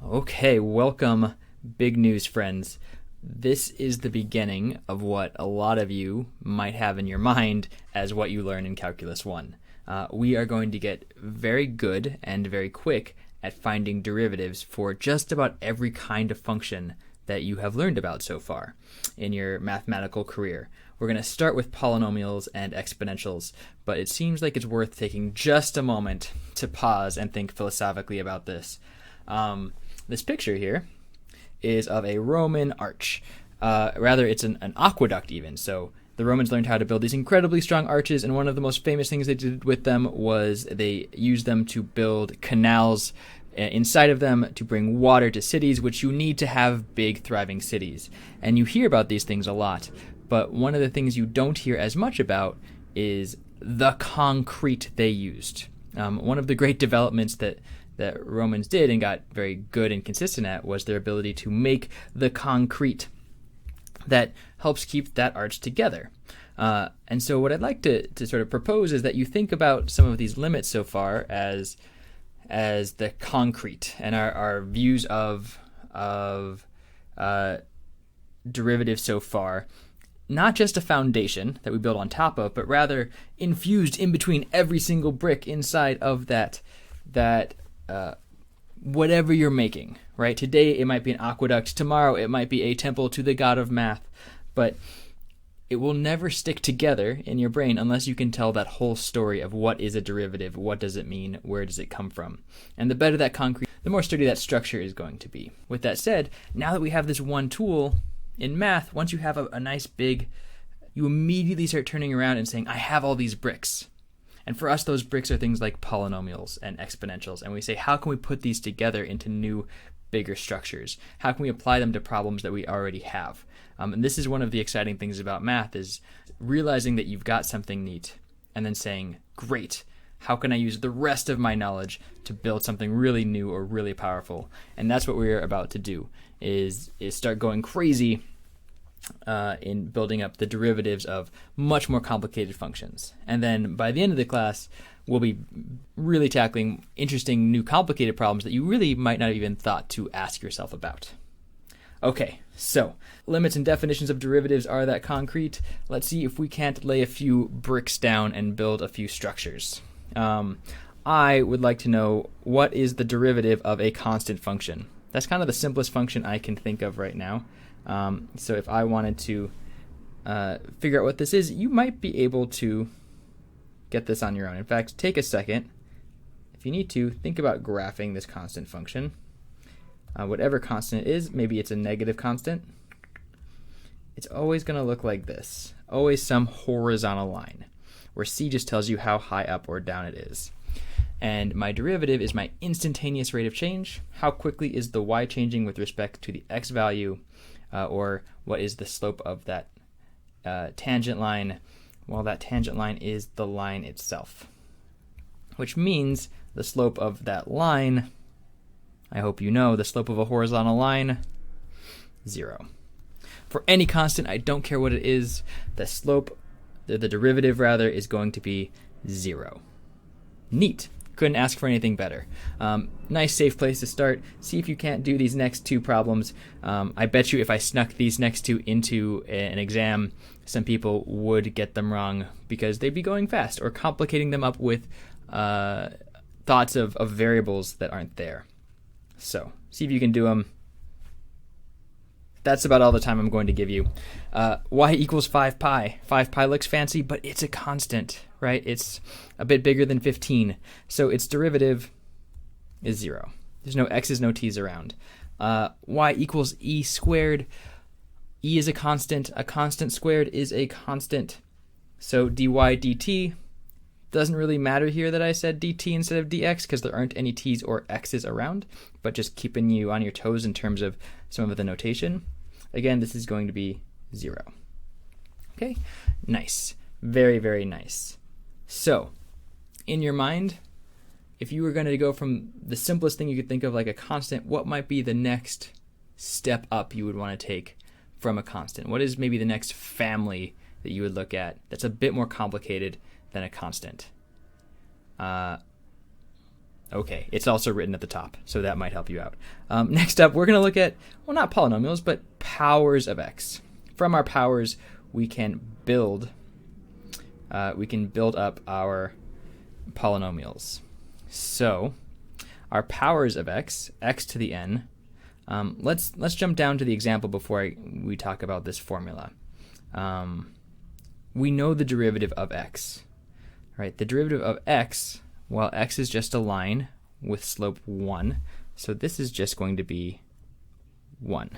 Okay, welcome, big news friends. This is the beginning of what a lot of you might have in your mind as what you learn in Calculus 1. We are going to get very good and very quick at finding derivatives for just about every kind of function that you have learned about so far in your mathematical career. We're going to start with polynomials and exponentials, but it seems like it's worth taking just a moment to pause and think philosophically about this. This picture here is of a Roman arch. Rather, it's an aqueduct even. So the Romans learned how to build these incredibly strong arches, and one of the most famous things they did with them was they used them to build canals inside of them to bring water to cities, which you need to have big, thriving cities. And you hear about these things a lot, but one of the things you don't hear as much about is the concrete they used. One of the great developments that Romans did and got very good and consistent at was their ability to make the concrete that helps keep that arch together. And so what I'd like to sort of propose is that you think about some of these limits so far as the concrete and our views of derivatives so far, not just a foundation that we build on top of, but rather infused in between every single brick inside of that whatever you're making, right? Today it might be an aqueduct, tomorrow it might be a temple to the god of math, but it will never stick together in your brain unless you can tell that whole story of what is a derivative, what does it mean, where does it come from. And the better that concrete, the more sturdy that structure is going to be. With that said, now that we have this one tool in math, once you have a nice big, you immediately start turning around and saying, I have all these bricks. And for us, those bricks are things like polynomials and exponentials. And we say, how can we put these together into new, bigger structures? How can we apply them to problems that we already have? And this is one of the exciting things about math, is realizing that you've got something neat and then saying, great, how can I use the rest of my knowledge to build something really new or really powerful? And that's what we're about to do, is start going crazy in building up the derivatives of much more complicated functions. And then by the end of the class, we'll be really tackling interesting new complicated problems that you really might not have even thought to ask yourself about. Okay, so limits and definitions of derivatives are that concrete. Let's see if we can't lay a few bricks down and build a few structures. I would like to know, what is the derivative of a constant function? That's kind of the simplest function I can think of right now. So if I wanted to figure out what this is, you might be able to get this on your own. In fact, take a second. If you need to, think about graphing this constant function. Whatever constant it is, maybe it's a negative constant. It's always going to look like this. Always some horizontal line, where C just tells you how high up or down it is. And my derivative is my instantaneous rate of change. How quickly is the y changing with respect to the x value? Or what is the slope of that tangent line? Well, that tangent line is the line itself, which means the slope of that line, I hope you know, the slope of a horizontal line, 0. For any constant, I don't care what it is, the slope, the derivative rather, is going to be 0. Neat. Couldn't ask for anything better. Nice, safe place to start. See if you can't do these next two problems. I bet you if I snuck these next two into an exam, some people would get them wrong because they'd be going fast or complicating them up with thoughts of variables that aren't there. So, see if you can do them. That's about all the time I'm going to give you. Y equals 5 pi. 5 pi looks fancy, but it's a constant, right? It's a bit bigger than 15. So its derivative is 0. There's no x's, no t's around. Y equals e squared. E is a constant. A constant squared is a constant. So dy dt doesn't really matter here that I said dt instead of dx because there aren't any t's or x's around, but just keeping you on your toes in terms of some of the notation. Again, this is going to be 0. Okay, nice. Very, very nice. So, in your mind, if you were going to go from the simplest thing you could think of, like a constant, what might be the next step up you would want to take from a constant? What is maybe the next family that you would look at that's a bit more complicated than a constant? Okay, it's also written at the top, so that might help you out. Next up, we're going to look at, well, not polynomials, but powers of x. From our powers, we can build up our polynomials. So our powers of x, x to the n. Let's jump down to the example before we talk about this formula. We know the derivative of x, right? The derivative of x, well, x is just a line with slope 1, so this is just going to be 1.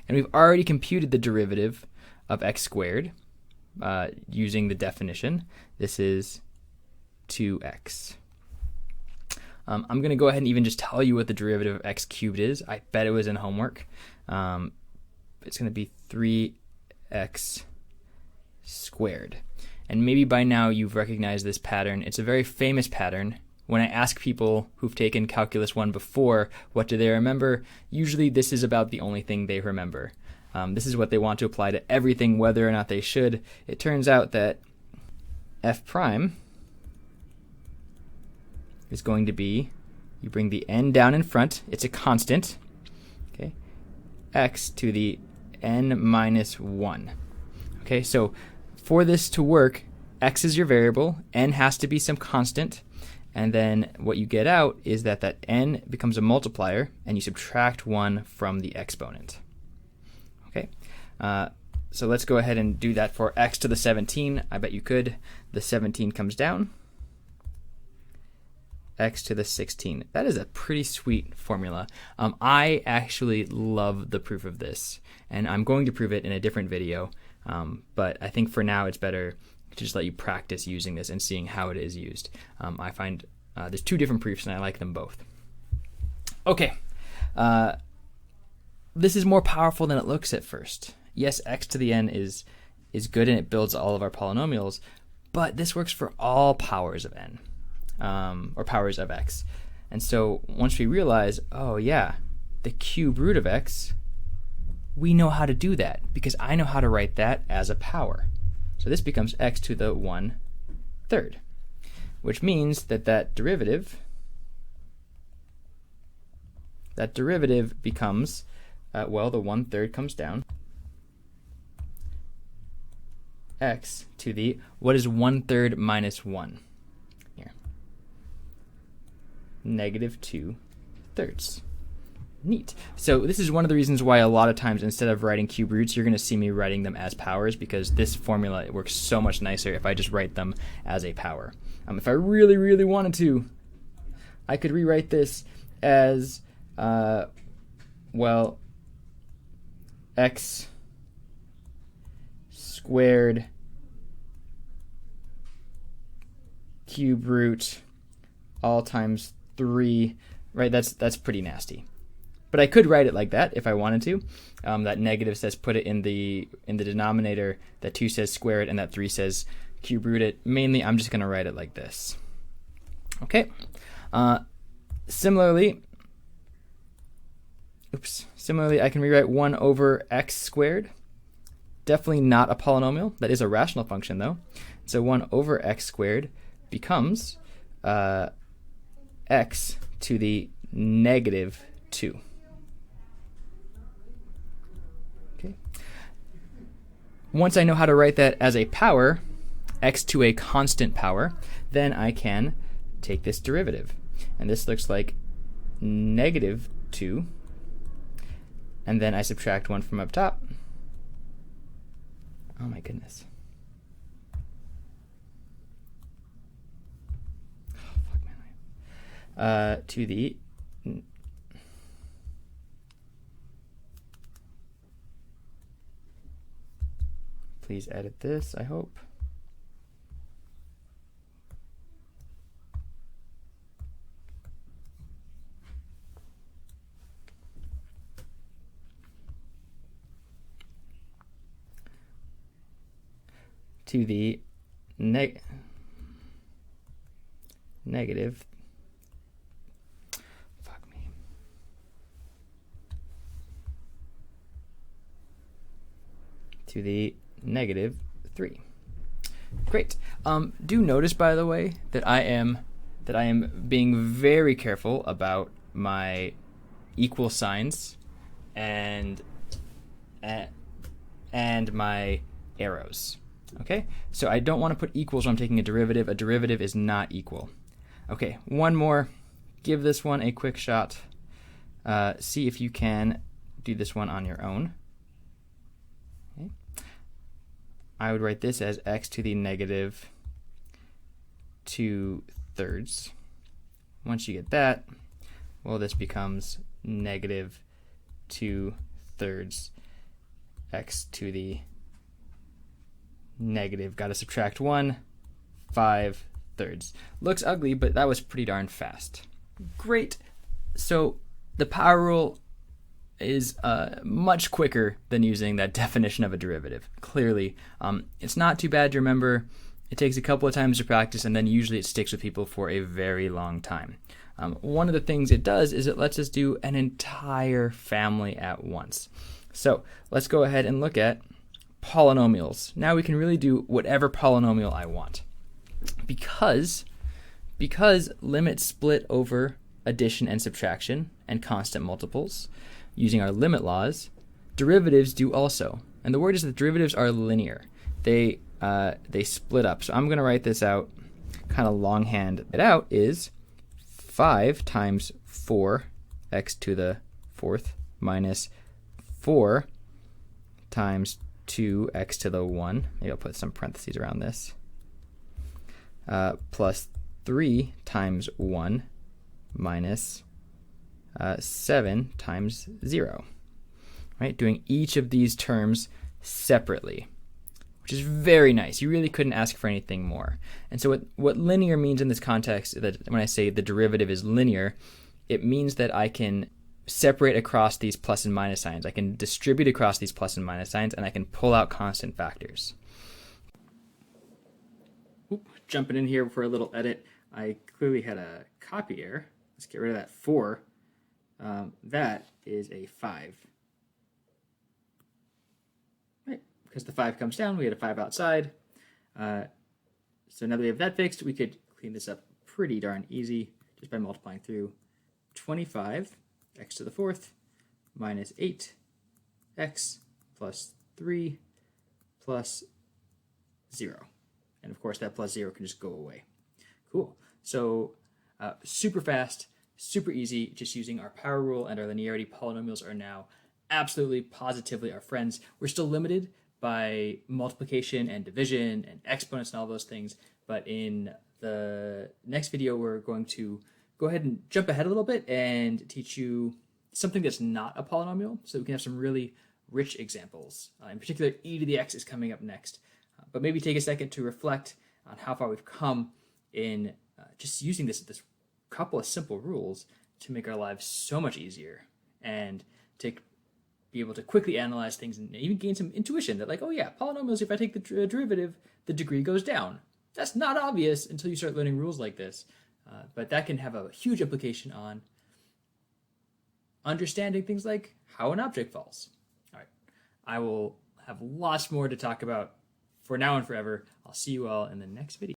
And we've already computed the derivative of x squared using the definition. This is 2x. I'm going to go ahead and even just tell you what the derivative of x cubed is. I bet it was in homework. It's going to be 3x squared. And maybe by now you've recognized this pattern. It's a very famous pattern. When I ask people who've taken Calculus 1 before, what do they remember? Usually this is about the only thing they remember. This is what they want to apply to everything, whether or not they should. It turns out that f prime is going to be, you bring the n down in front, it's a constant, okay, x to the n minus 1. Okay, so for this to work, x is your variable, n has to be some constant, and then what you get out is that n becomes a multiplier, and you subtract 1 from the exponent. Okay, so let's go ahead and do that for x to the 17. I bet you could. The 17 comes down. X to the 16. That is a pretty sweet formula. I actually love the proof of this, and I'm going to prove it in a different video, but I think for now it's better to just let you practice using this and seeing how it is used. I find there's two different proofs, and I like them both. Okay, this is more powerful than it looks at first. Yes, x to the n is good, and it builds all of our polynomials, but this works for all powers of n. Or powers of x. And so once we realize, oh yeah, the cube root of x, we know how to do that because I know how to write that as a power. So this becomes x to the 1/3, which means that derivative becomes, well, the 1/3 comes down, x to the, what is 1/3 minus 1? -2/3. Neat. So this is one of the reasons why a lot of times instead of writing cube roots, you're going to see me writing them as powers, because this formula, it works so much nicer if I just write them as a power. If I really, really wanted to, I could rewrite this as, well, x squared cube root all times 3, right? That's pretty nasty. But I could write it like that if I wanted to. That negative says put it in the denominator, that 2 says square it, and that 3 says cube root it. Mainly, I'm just going to write it like this. Okay. Similarly, I can rewrite 1 over x squared. Definitely not a polynomial. That is a rational function, though. So 1 over x squared becomes x to the -2. Okay. Once I know how to write that as a power, x to a constant power, then I can take this derivative. And this looks like -2, and then I subtract 1 from up top. Oh my goodness. To the please edit this, I hope. To the negative, to the -3. Great. Do notice, by the way, that I am that I am being very careful about my equal signs and my arrows. Okay, so I don't want to put equals when I'm taking a derivative. A derivative is not equal. Okay, one more. Give this one a quick shot. See if you can do this one on your own. Okay. I would write this as x to the negative 2/3. Once you get that, well, this becomes negative 2/3 x to the negative, got to subtract 1, 5/3. Looks ugly, but that was pretty darn fast. Great. So the power rule is much quicker than using that definition of a derivative. Clearly, it's not too bad to remember. It takes a couple of times to practice, and then usually it sticks with people for a very long time. One of the things it does is it lets us do an entire family at once. So let's go ahead and look at polynomials. Now we can really do whatever polynomial I want. Because limits split over addition and subtraction and constant multiples using our limit laws, derivatives do also. And the word is that derivatives are linear. They split up. So I'm going to write this out kind of longhand. It out is 5 times 4x to the 4th minus 4 times 2x to the 1. Maybe I'll put some parentheses around this. Plus 3 times 1 minus 7 times 0. Right? Doing each of these terms separately, which is very nice. You really couldn't ask for anything more. And so what linear means in this context, that when I say the derivative is linear, it means that I can separate across these plus and minus signs. I can distribute across these plus and minus signs, and I can pull out constant factors. Jumping in here for a little edit. I clearly had a copy error. Let's get rid of that 4. That is a 5. Right, because the 5 comes down, we had a 5 outside. So now that we have that fixed, we could clean this up pretty darn easy just by multiplying through 25 x to the 4th minus 8 x plus 3 plus 0. And of course, that plus 0 can just go away. Cool. So super fast, super easy, just using our power rule and our linearity. Polynomials are now absolutely, positively our friends. We're still limited by multiplication and division and exponents and all those things. But in the next video, we're going to go ahead and jump ahead a little bit and teach you something that's not a polynomial, so we can have some really rich examples. In particular, e to the x is coming up next. But maybe take a second to reflect on how far we've come in just using this couple of simple rules to make our lives so much easier, and to be able to quickly analyze things and even gain some intuition that, like, oh yeah, polynomials, if I take the derivative, the degree goes down. That's not obvious until you start learning rules like this. But that can have a huge implication on understanding things like how an object falls. All right, I will have lots more to talk about for now and forever. I'll see you all in the next video.